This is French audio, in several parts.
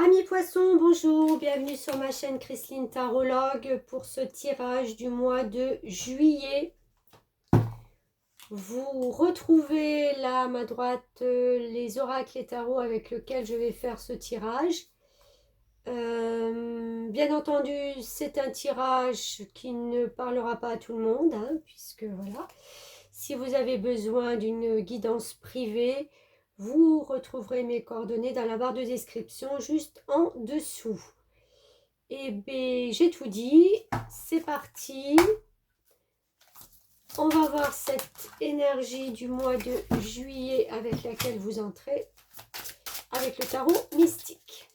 Amis poissons, bonjour, bienvenue sur ma chaîne Chrisline Tarologue pour ce tirage du mois de juillet. Vous retrouvez là à ma droite les oracles et tarots avec lesquels je vais faire ce tirage. Bien entendu, c'est un tirage qui ne parlera pas à tout le monde, hein, puisque voilà. Si vous avez besoin d'une guidance privée, vous retrouverez mes coordonnées dans la barre de description juste en dessous. Et bien, j'ai tout dit, c'est parti. On va voir cette énergie du mois de juillet avec laquelle vous entrez avec le tarot mystique.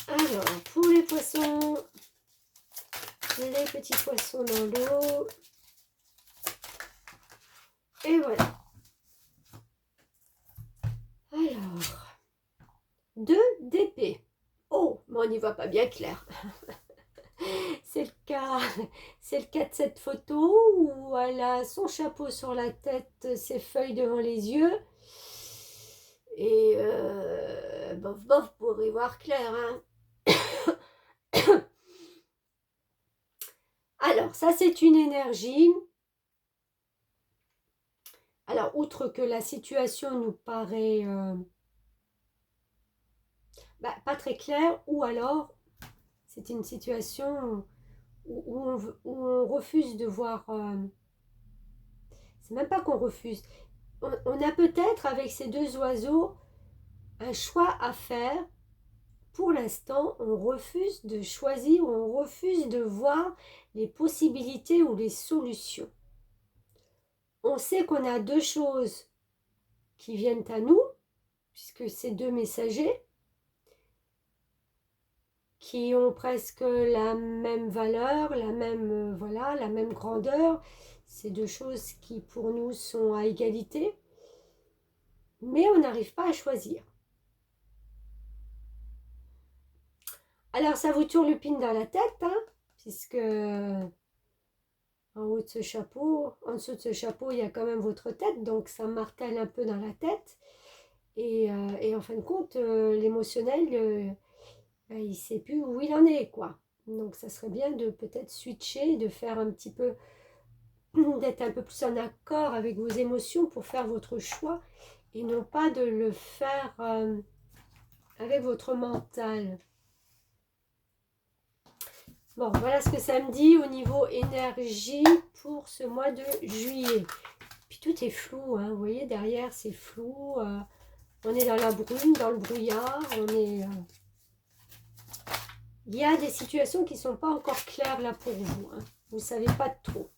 Alors, pour les poissons, les petits poissons dans l'eau. Et voilà. Alors, 2 d'épée. Oh, mais on n'y voit pas bien clair. C'est le cas de cette photo où elle a son chapeau sur la tête, ses feuilles devant les yeux. Et bof bof pour y voir clair. Hein. Alors, ça c'est une énergie. Alors, outre que la situation nous paraît pas très claire, ou alors c'est une situation où on refuse de voir... c'est même pas qu'on refuse. On a peut-être avec ces deux oiseaux un choix à faire. Pour l'instant, on refuse de choisir, on refuse de voir les possibilités ou les solutions. On sait qu'on a deux choses qui viennent à nous, puisque c'est deux messagers qui ont presque la même valeur, la même, voilà, la même grandeur. C'est deux choses qui pour nous sont à égalité, mais on n'arrive pas à choisir. Alors ça vous turlupine dans la tête, hein, puisque en haut de ce chapeau, en dessous de ce chapeau, il y a quand même votre tête, donc ça martèle un peu dans la tête. Et en fin de compte, l'émotionnel, il ne sait plus où il en est, quoi. Donc ça serait bien de peut-être switcher, de faire un petit peu, d'être un peu plus en accord avec vos émotions pour faire votre choix et non pas de le faire avec votre mental. Bon, voilà ce que ça me dit au niveau énergie pour ce mois de juillet. Puis tout est flou, hein, vous voyez, derrière c'est flou. On est dans la brume, dans le brouillard. Il y a des situations qui ne sont pas encore claires là pour vous. Hein. Vous ne savez pas trop.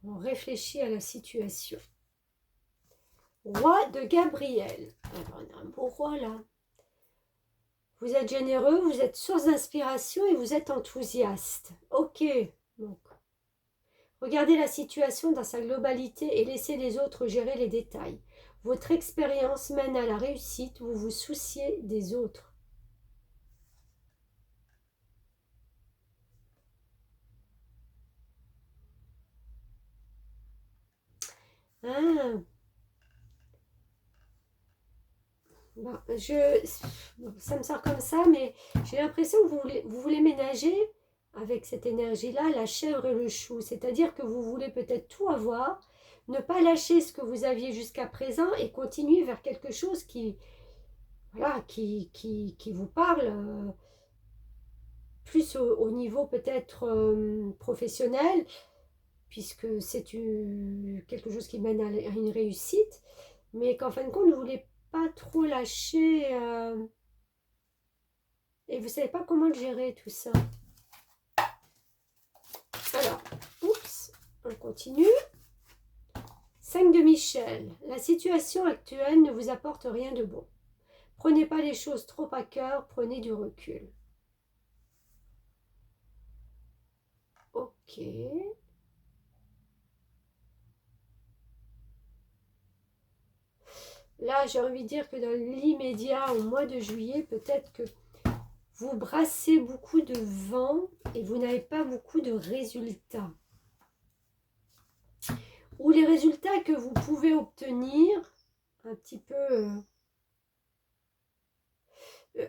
On réfléchit à la situation. Roi de Gabriel. Alors, on a un beau roi là. Vous êtes généreux, vous êtes source d'inspiration et vous êtes enthousiaste. Ok. Donc, regardez la situation dans sa globalité et laissez les autres gérer les détails. Votre expérience mène à la réussite, vous vous souciez des autres. Ah. Bon, ça me sort comme ça, mais j'ai l'impression que vous voulez ménager avec cette énergie-là la chèvre et le chou. C'est-à-dire que vous voulez peut-être tout avoir, ne pas lâcher ce que vous aviez jusqu'à présent et continuer vers quelque chose qui, voilà, qui vous parle plus au niveau peut-être professionnel, puisque c'est quelque chose qui mène à une réussite, mais qu'en fin de compte, vous voulez pas trop lâcher et vous ne savez pas comment le gérer tout ça. Alors, oups, on continue. 5 de Michel. La situation actuelle ne vous apporte rien de bon. Prenez pas les choses trop à cœur, prenez du recul. Ok. Là, j'ai envie de dire que dans l'immédiat, au mois de juillet, peut-être que vous brassez beaucoup de vent et vous n'avez pas beaucoup de résultats. les résultats que vous pouvez obtenir, un petit peu,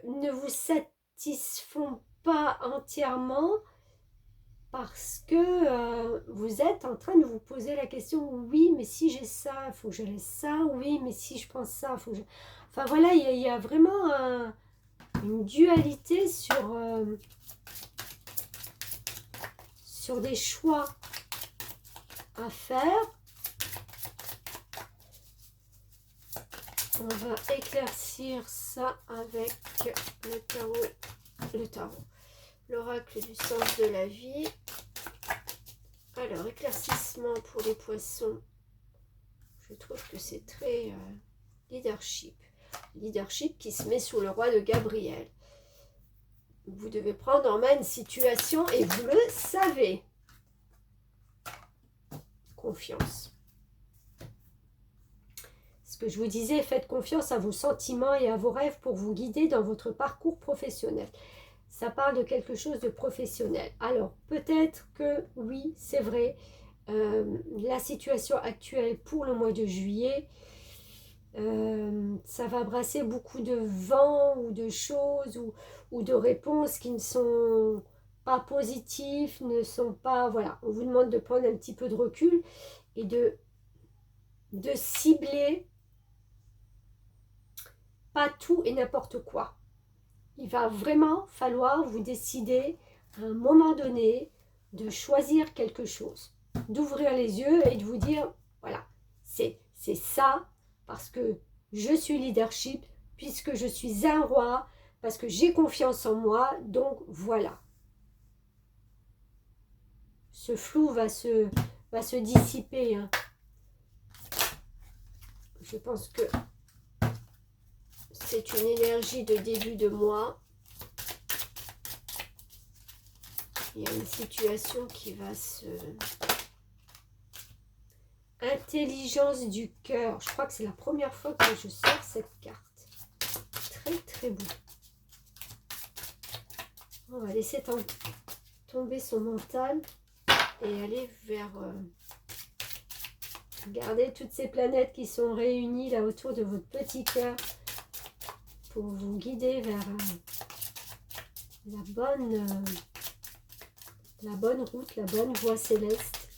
ne vous satisfont pas entièrement parce que vous êtes en train de vous poser la question, oui, mais si j'ai ça, il faut que je laisse ça, oui, mais si je pense ça, il faut que je... Enfin voilà, il y a vraiment une dualité sur des choix à faire. On va éclaircir ça avec le tarot, l'oracle du sens de la vie. Alors, éclaircissement pour les poissons. Je trouve que c'est très leadership. Leadership qui se met sous le roi de Gabriel. Vous devez prendre en main une situation et vous le savez. Confiance. Ce que je vous disais, faites confiance à vos sentiments et à vos rêves pour vous guider dans votre parcours professionnel. Ça parle de quelque chose de professionnel. Alors, peut-être que, oui, c'est vrai, la situation actuelle pour le mois de juillet, ça va brasser beaucoup de vent ou de choses ou de réponses qui ne sont pas positives, ne sont pas... Voilà, on vous demande de prendre un petit peu de recul et de cibler pas tout et n'importe quoi. Il va vraiment falloir vous décider à un moment donné de choisir quelque chose, d'ouvrir les yeux et de vous dire, voilà, c'est ça, parce que je suis leadership, puisque je suis un roi, parce que j'ai confiance en moi, donc voilà. Ce flou va se dissiper. Hein. Je pense que c'est une énergie de début de mois. Il y a une situation qui va se... Intelligence du cœur. Je crois que c'est la première fois que je sors cette carte. Très très beau. On va laisser tomber son mental et aller vers... Regardez toutes ces planètes qui sont réunies là autour de votre petit cœur pour vous guider vers la bonne route, la bonne voie céleste.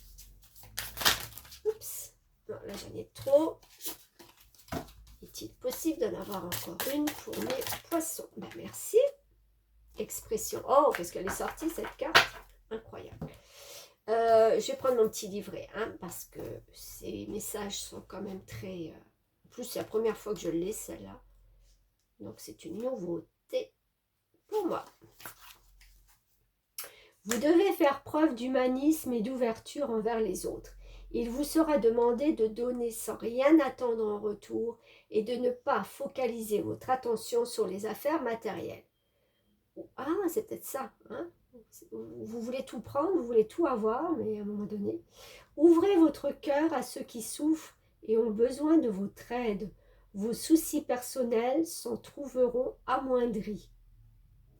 Oups, non, là j'en ai trop. Est-il possible d'en avoir encore une pour mes poissons? Ben, merci. Expression. Oh, qu'est-ce qu'elle est sortie cette carte? Incroyable. Je vais prendre mon petit livret, hein, parce que ces messages sont quand même très... En plus, c'est la première fois que je l'ai, celle-là. Donc, c'est une nouveauté pour moi. Vous devez faire preuve d'humanisme et d'ouverture envers les autres. Il vous sera demandé de donner sans rien attendre en retour et de ne pas focaliser votre attention sur les affaires matérielles. Ah, c'est peut-être ça, hein? Vous voulez tout prendre, vous voulez tout avoir, mais à un moment donné, ouvrez votre cœur à ceux qui souffrent et ont besoin de votre aide. Vos soucis personnels s'en trouveront amoindris.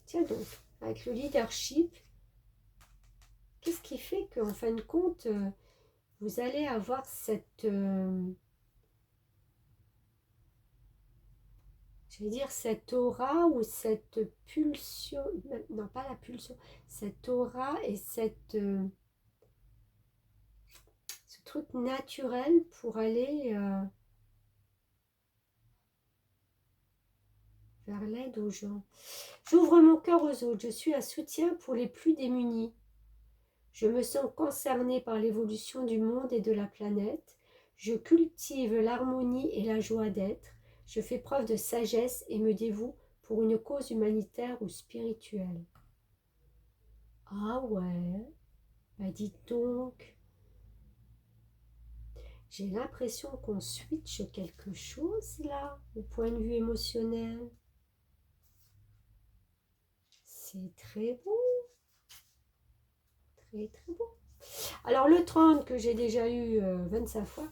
Tiens donc, avec le leadership, qu'est-ce qui fait qu'en fin de compte, vous allez avoir cette... je vais dire cette aura ou cette pulsion, non pas la pulsion, cette aura et cette, ce truc naturel pour aller vers l'aide aux gens. J'ouvre mon cœur aux autres, je suis un soutien pour les plus démunis. Je me sens concernée par l'évolution du monde et de la planète. Je cultive l'harmonie et la joie d'être. Je fais preuve de sagesse et me dévoue pour une cause humanitaire ou spirituelle. Ah ouais, bah dites donc. J'ai l'impression qu'on switch quelque chose là, au point de vue émotionnel. C'est très beau. Très très beau. Alors le 30 que j'ai déjà eu 25 fois,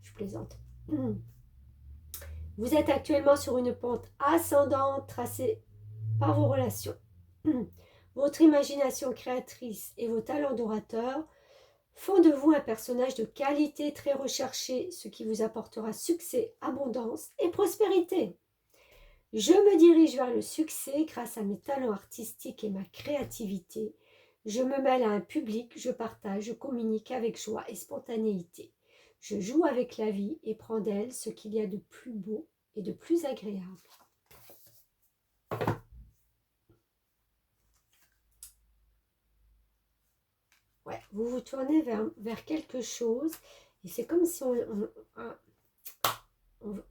je plaisante. Vous êtes actuellement sur une pente ascendante tracée par vos relations. Votre imagination créatrice et vos talents d'orateur font de vous un personnage de qualité très recherché, ce qui vous apportera succès, abondance et prospérité. Je me dirige vers le succès grâce à mes talents artistiques et ma créativité. Je me mêle à un public, je partage, je communique avec joie et spontanéité. Je joue avec la vie et prends d'elle ce qu'il y a de plus beau et de plus agréable. Ouais, vous vous tournez vers quelque chose et c'est comme si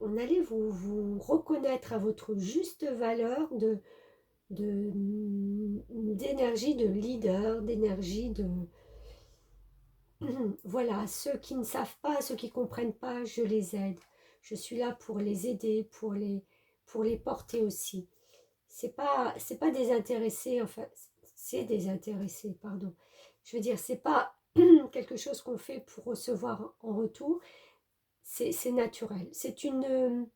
on allait vous reconnaître à votre juste valeur d'énergie de leader, d'énergie de... Voilà, ceux qui ne savent pas, ceux qui ne comprennent pas, je les aide. Je suis là pour les aider, pour les porter aussi. C'est pas désintéressé, enfin, c'est désintéressé, pardon. Je veux dire, c'est pas quelque chose qu'on fait pour recevoir en retour. C'est naturel. C'est une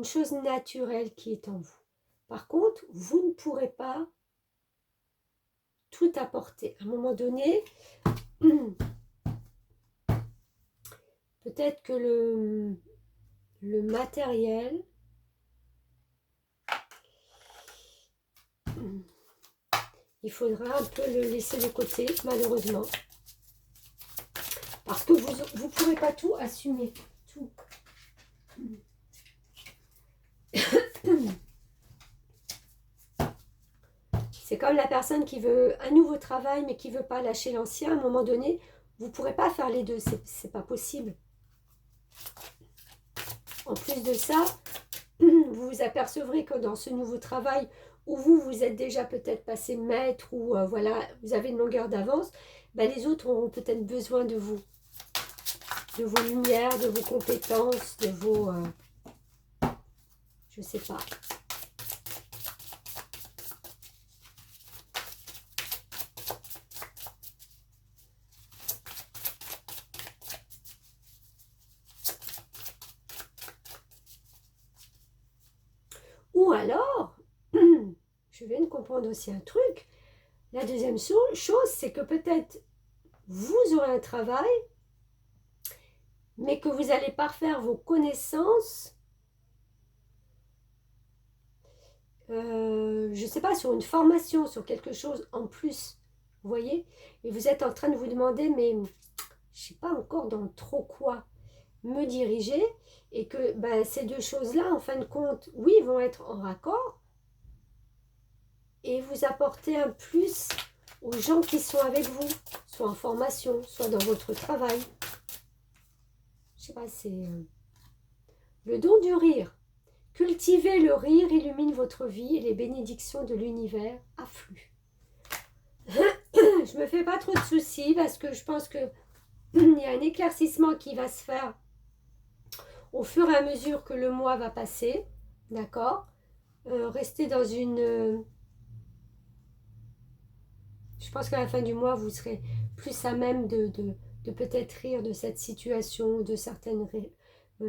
chose naturelle qui est en vous. Par contre, vous ne pourrez pas tout apporter. À un moment donné, peut-être que le matériel, il faudra un peu le laisser de côté, malheureusement. Parce que vous ne pourrez pas tout assumer. Tout. C'est comme la personne qui veut un nouveau travail, mais qui ne veut pas lâcher l'ancien. À un moment donné, vous ne pourrez pas faire les deux. C'est pas possible. En plus de ça, vous vous apercevrez que dans ce nouveau travail, où vous êtes déjà peut-être passé maître, ou voilà, vous avez une longueur d'avance, ben les autres auront peut-être besoin de vous. De vos lumières, de vos compétences, de vos... je sais pas. Ou alors, je viens de comprendre aussi un truc. La deuxième chose, c'est que peut-être vous aurez un travail, mais que vous allez parfaire vos connaissances, je ne sais pas, sur une formation, sur quelque chose en plus, vous voyez. Et vous êtes en train de vous demander, mais je ne sais pas encore dans trop quoi me diriger, et que ben, ces deux choses-là, en fin de compte, oui, vont être en raccord, et vous apporter un plus aux gens qui sont avec vous, soit en formation, soit dans votre travail. Je sais pas, c'est le don du rire. Cultivez le rire, illumine votre vie et les bénédictions de l'univers affluent. Je me fais pas trop de soucis parce que je pense que il y a un éclaircissement qui va se faire au fur et à mesure que le mois va passer. D'accord. Restez dans une... je pense qu'à la fin du mois, vous serez plus à même de peut-être rire de cette situation, de certaines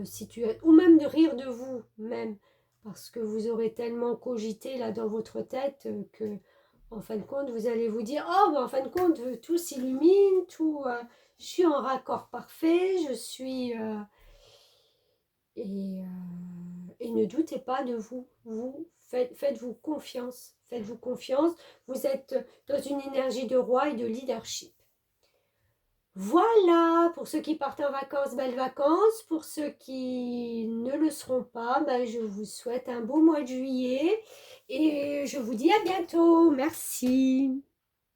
situations, ou même de rire de vous, même, parce que vous aurez tellement cogité là dans votre tête que, en fin de compte, vous allez vous dire, oh, ben, en fin de compte, tout s'illumine, tout, je suis en raccord parfait, je suis... et ne doutez pas de vous, faites-vous confiance, faites-vous confiance, vous êtes dans une énergie de roi et de leadership. Voilà, pour ceux qui partent en vacances, belles vacances, pour ceux qui ne le seront pas, ben je vous souhaite un beau mois de juillet et je vous dis à bientôt, merci.